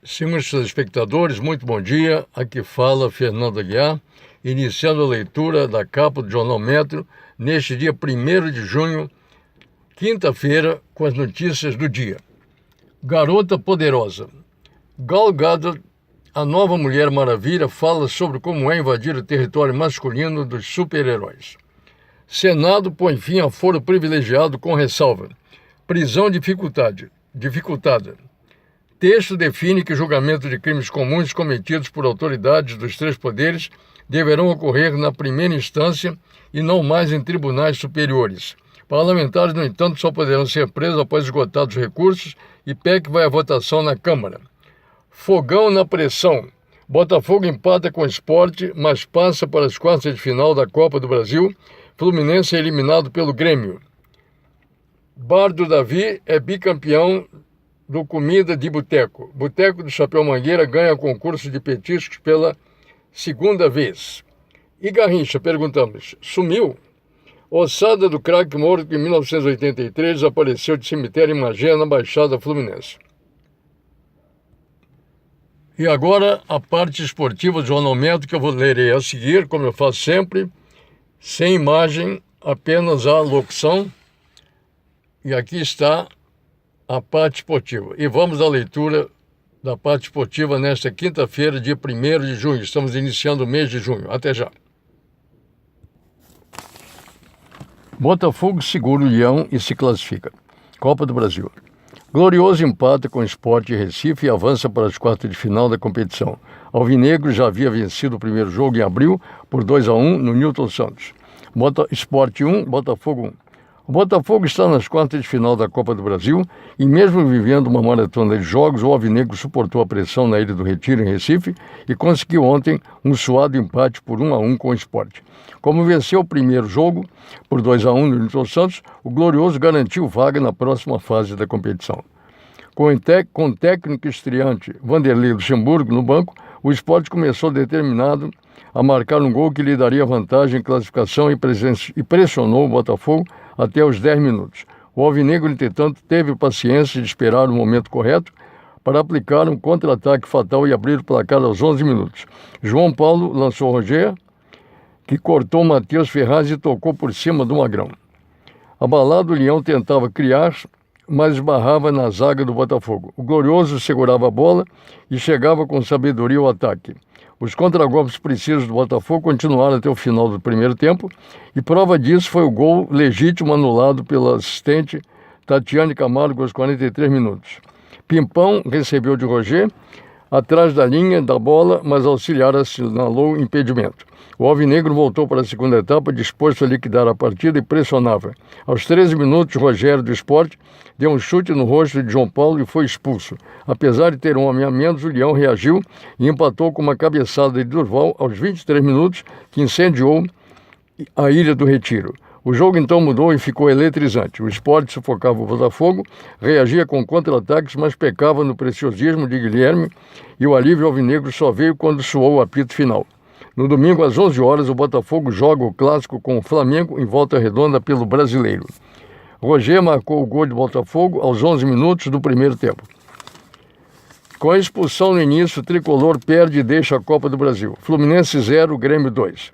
Senhores telespectadores, muito bom dia. Aqui fala Fernando Aguiar, iniciando a leitura da capa do Jornal Metro, neste dia 1º de junho, quinta-feira, com as notícias do dia. Garota poderosa. Gal Gadot, a nova Mulher Maravilha, fala sobre como é invadir o território masculino dos super-heróis. Senado põe fim a foro privilegiado com ressalva. Prisão dificultada. Texto define que julgamento de crimes comuns cometidos por autoridades dos três poderes deverão ocorrer na primeira instância e não mais em tribunais superiores. Parlamentares, no entanto, só poderão ser presos após esgotados os recursos e PEC vai à votação na Câmara. Fogão na pressão. Botafogo empata com o Sport, mas passa para as quartas de final da Copa do Brasil. Fluminense é eliminado pelo Grêmio. Bar do Davi é bicampeão do Comida de Boteco. Boteco do Chapéu Mangueira ganha concurso de petiscos pela segunda vez. E Garrincha, perguntamos, sumiu? Ossada do craque morto que em 1983 desapareceu de cemitério em Magé, na Baixada Fluminense. E agora a parte esportiva do Jornal Metro, que eu vou ler a seguir, como eu faço sempre, sem imagem, apenas a locução. E aqui está a parte esportiva. E vamos à leitura da parte esportiva nesta quinta-feira, dia 1º de junho. Estamos iniciando o mês de junho. Até já. Botafogo segura o Leão e se classifica. Copa do Brasil. Glorioso empata com o Sport de Recife e avança para as quartas de final da competição. Alvinegro já havia vencido o primeiro jogo em abril por 2-1 no Newton Santos. Sport 1, Botafogo 1. O Botafogo está nas quartas de final da Copa do Brasil e mesmo vivendo uma maratona de jogos, o Alvinegro suportou a pressão na Ilha do Retiro, em Recife, e conseguiu ontem um suado empate por 1-1 com o Sport. Como venceu o primeiro jogo por 2-1 no Newton Santos, o Glorioso garantiu vaga na próxima fase da competição. Com o técnico estreante Vanderlei Luxemburgo no banco, o Sport começou determinado a marcar um gol que lhe daria vantagem em classificação e pressionou o Botafogo até os 10 minutos. O Alvinegro, entretanto, teve paciência de esperar o momento correto para aplicar um contra-ataque fatal e abrir o placar aos 11 minutos. João Paulo lançou Roger, que cortou Matheus Ferraz e tocou por cima do Magrão. Abalado, o Leão tentava criar, mas esbarrava na zaga do Botafogo. O Glorioso segurava a bola e chegava com sabedoria ao ataque. Os contragolpes precisos do Botafogo continuaram até o final do primeiro tempo e prova disso foi o gol legítimo anulado pela assistente Tatiane Camargo aos 43 minutos. Pimpão recebeu de Roger atrás da linha da bola, mas auxiliar assinalou impedimento. O Alvinegro voltou para a segunda etapa, disposto a liquidar a partida e pressionava. Aos 13 minutos, Rogério do Sport deu um chute no rosto de João Paulo e foi expulso. Apesar de ter um homem a menos, o Leão reagiu e empatou com uma cabeçada de Durval aos 23 minutos, que incendiou a Ilha do Retiro. O jogo então mudou e ficou eletrizante. O Sport sufocava o Botafogo, reagia com contra-ataques, mas pecava no preciosismo de Guilherme e o alívio alvinegro só veio quando soou o apito final. No domingo, às 11 horas, o Botafogo joga o clássico com o Flamengo em Volta Redonda pelo Brasileiro. Roger marcou o gol de Botafogo aos 11 minutos do primeiro tempo. Com a expulsão no início, o Tricolor perde e deixa a Copa do Brasil. Fluminense 0, Grêmio 2.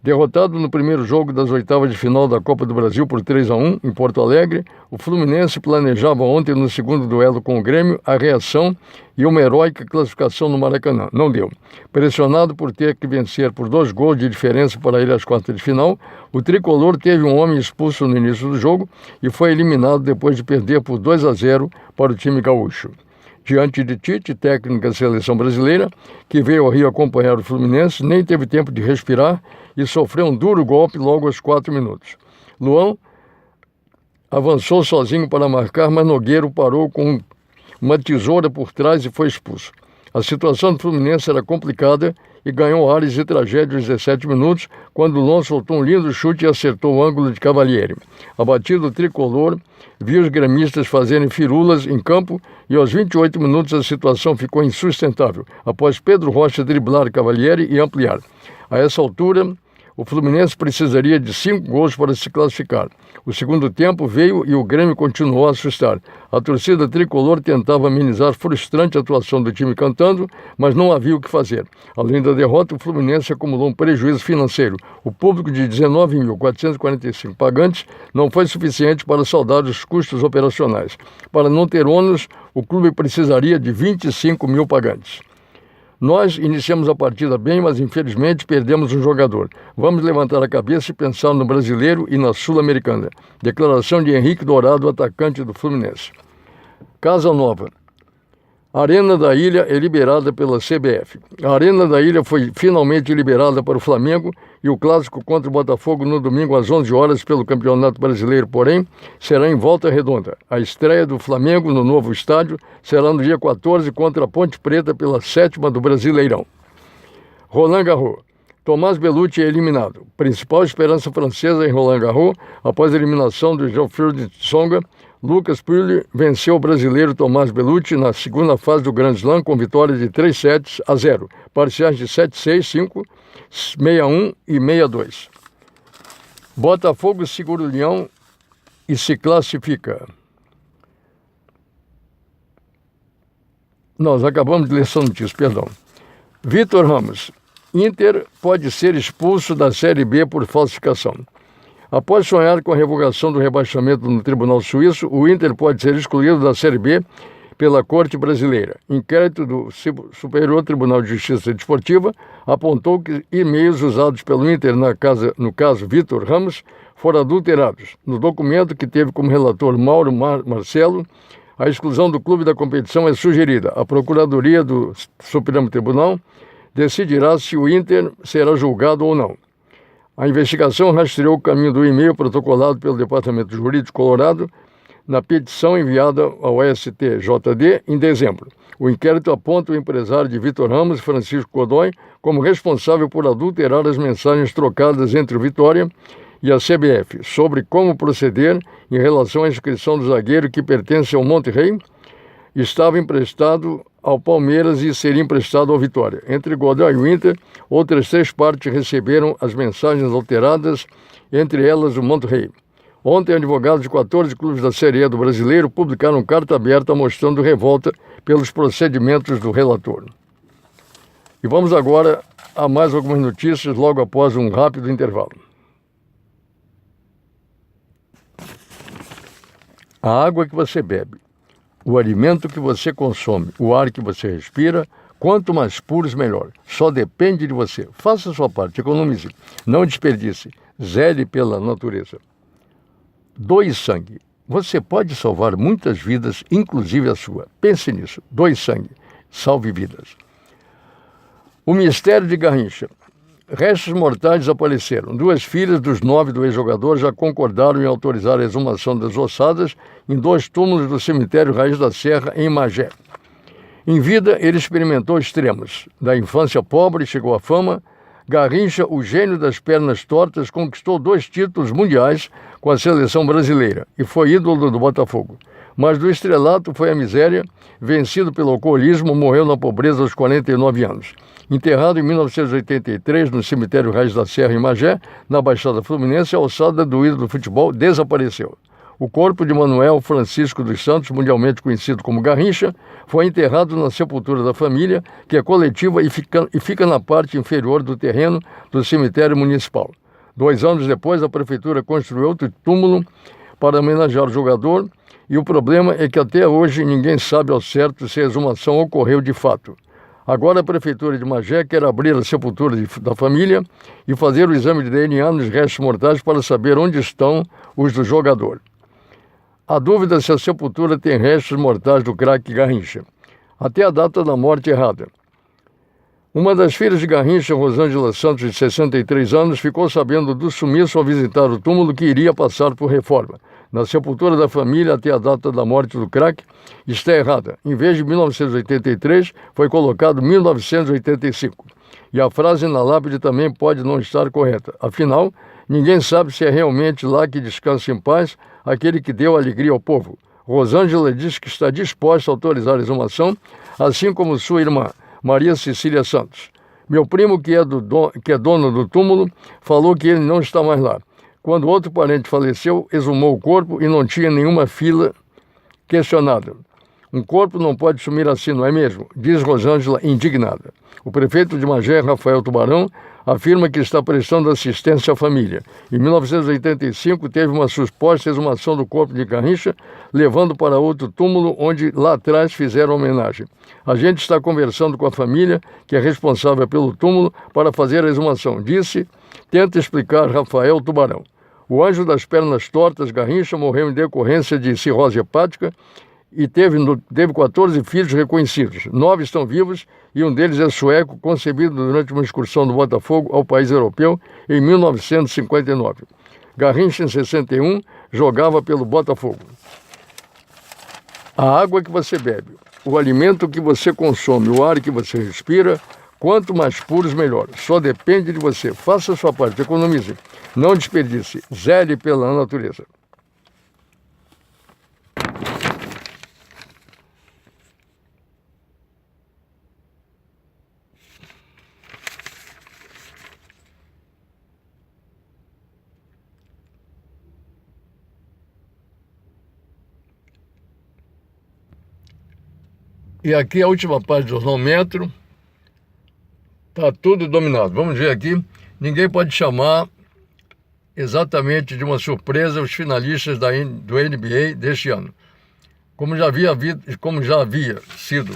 Derrotado no primeiro jogo das oitavas de final da Copa do Brasil por 3-1 em Porto Alegre, o Fluminense planejava ontem no segundo duelo com o Grêmio a reação e uma heróica classificação no Maracanã. Não deu. Pressionado por ter que vencer por 2 gols de diferença para ir às quartas de final, o Tricolor teve um homem expulso no início do jogo e foi eliminado depois de perder por 2-0 para o time gaúcho. Diante de Tite, técnico da seleção brasileira, que veio ao Rio acompanhar o Fluminense, nem teve tempo de respirar e sofreu um duro golpe logo aos 4 minutos. Luan avançou sozinho para marcar, mas Nogueiro parou com uma tesoura por trás e foi expulso. A situação do Fluminense era complicada e ganhou ares de tragédia aos 17 minutos, quando Luan soltou um lindo chute e acertou o ângulo de Cavalieri. Abatido o tricolor, viu os gremistas fazerem firulas em campo e aos 28 minutos a situação ficou insustentável, após Pedro Rocha driblar Cavalieri e ampliar. A essa altura, O Fluminense precisaria de 5 gols para se classificar. O segundo tempo veio e o Grêmio continuou a assustar. A torcida tricolor tentava amenizar a frustrante atuação do time cantando, mas não havia o que fazer. Além da derrota, o Fluminense acumulou um prejuízo financeiro. O público de 19.445 pagantes não foi suficiente para saldar os custos operacionais. Para não ter ônus, o clube precisaria de 25 mil pagantes. Nós iniciamos a partida bem, mas infelizmente perdemos um jogador. Vamos levantar a cabeça e pensar no brasileiro e na Sul-Americana. Declaração de Henrique Dourado, atacante do Fluminense. Casa Nova. A Arena da Ilha é liberada pela CBF. A Arena da Ilha foi finalmente liberada para o Flamengo e o clássico contra o Botafogo no domingo às 11 horas pelo Campeonato Brasileiro, porém, será em Volta Redonda. A estreia do Flamengo no novo estádio será no dia 14 contra a Ponte Preta pela 7ª do Brasileirão. Roland Garros. Tomás Bellucci é eliminado. Principal esperança francesa em Roland Garros, após a eliminação do Geoffrey Tsonga, Lucas Pouille venceu o brasileiro Tomás Bellucci na segunda fase do Grand Slam com vitória de 3-0, parciais de 7-6, 5, 6-1 e 6-2. Botafogo segura o Leão e se classifica. Nós acabamos de ler essa notícia, perdão. Vitor Ramos. Inter pode ser expulso da Série B por falsificação. Após sonhar com a revogação do rebaixamento no Tribunal Suíço, o Inter pode ser excluído da Série B pela Corte Brasileira. Inquérito do Superior Tribunal de Justiça Desportiva apontou que e-mails usados pelo Inter no caso Vitor Ramos foram adulterados. No documento, que teve como relator Mauro Marcelo, a exclusão do clube da competição é sugerida. A Procuradoria do Supremo Tribunal decidirá se o Inter será julgado ou não. A investigação rastreou o caminho do e-mail protocolado pelo Departamento Jurídico Colorado na petição enviada ao STJD em dezembro. O inquérito aponta o empresário de Vitor Ramos, Francisco Godoy, como responsável por adulterar as mensagens trocadas entre o Vitória e a CBF sobre como proceder em relação à inscrição do zagueiro que pertence ao Monterrey, estava emprestado ao Palmeiras e seria emprestado ao Vitória. Entre Godoy e o Inter, outras 3 partes receberam as mensagens alteradas, entre elas o Monterrey. Ontem, advogados de 14 clubes da Série A do Brasileiro publicaram carta aberta mostrando revolta pelos procedimentos do relator. E vamos agora a mais algumas notícias logo após um rápido intervalo. A água que você bebe, o alimento que você consome, o ar que você respira, quanto mais puros, melhor. Só depende de você. Faça a sua parte, economize, não desperdice, zele pela natureza. Doe sangue. Você pode salvar muitas vidas, inclusive a sua. Pense nisso. Doe sangue. Salve vidas. O mistério de Garrincha. Restos mortais desapareceram. 2 filhas dos 9 do ex-jogador já concordaram em autorizar a exumação das ossadas em 2 túmulos do cemitério Raiz da Serra, em Magé. Em vida, ele experimentou extremos. Da infância pobre, chegou à fama. Garrincha, o gênio das pernas tortas, conquistou 2 títulos mundiais com a seleção brasileira e foi ídolo do Botafogo. Mas do estrelato foi a miséria, vencido pelo alcoolismo, morreu na pobreza aos 49 anos. Enterrado em 1983 no cemitério Raiz da Serra, em Magé, na Baixada Fluminense, a ossada do ídolo do futebol desapareceu. O corpo de Manuel Francisco dos Santos, mundialmente conhecido como Garrincha, foi enterrado na sepultura da família, que é coletiva e fica na parte inferior do terreno do cemitério municipal. 2 anos depois, a prefeitura construiu outro túmulo para homenagear o jogador, e o problema é que até hoje ninguém sabe ao certo se a exumação ocorreu de fato. Agora a Prefeitura de Magé quer abrir a sepultura da família e fazer o exame de DNA nos restos mortais para saber onde estão os do jogador. A dúvida se a sepultura tem restos mortais do craque Garrincha. Até a data da morte errada. Uma das filhas de Garrincha, Rosângela Santos, de 63 anos, ficou sabendo do sumiço ao visitar o túmulo que iria passar por reforma. Na sepultura da família, até a data da morte do craque, está errada. Em vez de 1983, foi colocado 1985. E a frase na lápide também pode não estar correta. Afinal, ninguém sabe se é realmente lá que descansa em paz aquele que deu alegria ao povo. Rosângela diz que está disposta a autorizar a exumação, assim como sua irmã, Maria Cecília Santos. Meu primo, que é dono do túmulo, falou que ele não está mais lá. Quando outro parente faleceu, exumou o corpo e não tinha nenhuma fila questionada. Um corpo não pode sumir assim, não é mesmo? Diz Rosângela, indignada. O prefeito de Magé, Rafael Tubarão, afirma que está prestando assistência à família. Em 1985, teve uma suposta exumação do corpo de Garrincha, levando para outro túmulo, onde lá atrás fizeram homenagem. A gente está conversando com a família, que é responsável pelo túmulo, para fazer a exumação, disse, tenta explicar Rafael Tubarão. O anjo das pernas tortas, Garrincha, morreu em decorrência de cirrose hepática e teve 14 filhos reconhecidos. 9 estão vivos e um deles é sueco, concebido durante uma excursão do Botafogo ao país europeu em 1959. Garrincha, em 61, jogava pelo Botafogo. A água que você bebe, o alimento que você consome, o ar que você respira, quanto mais puros, melhor. Só depende de você. Faça a sua parte, economize. Não desperdice. Zele pela natureza. E aqui a última parte do Jornal Metro. Está tudo dominado. Vamos ver aqui. Ninguém pode chamar exatamente de uma surpresa os finalistas do NBA deste ano. Como já havia sido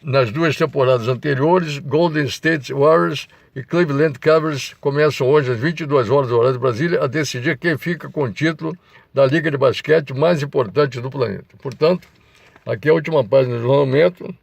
nas 2 temporadas anteriores, Golden State Warriors e Cleveland Cavaliers começam hoje às 22 horas do horário de Brasília a decidir quem fica com o título da liga de basquete mais importante do planeta. Portanto, aqui é a última página do Jornal Metro.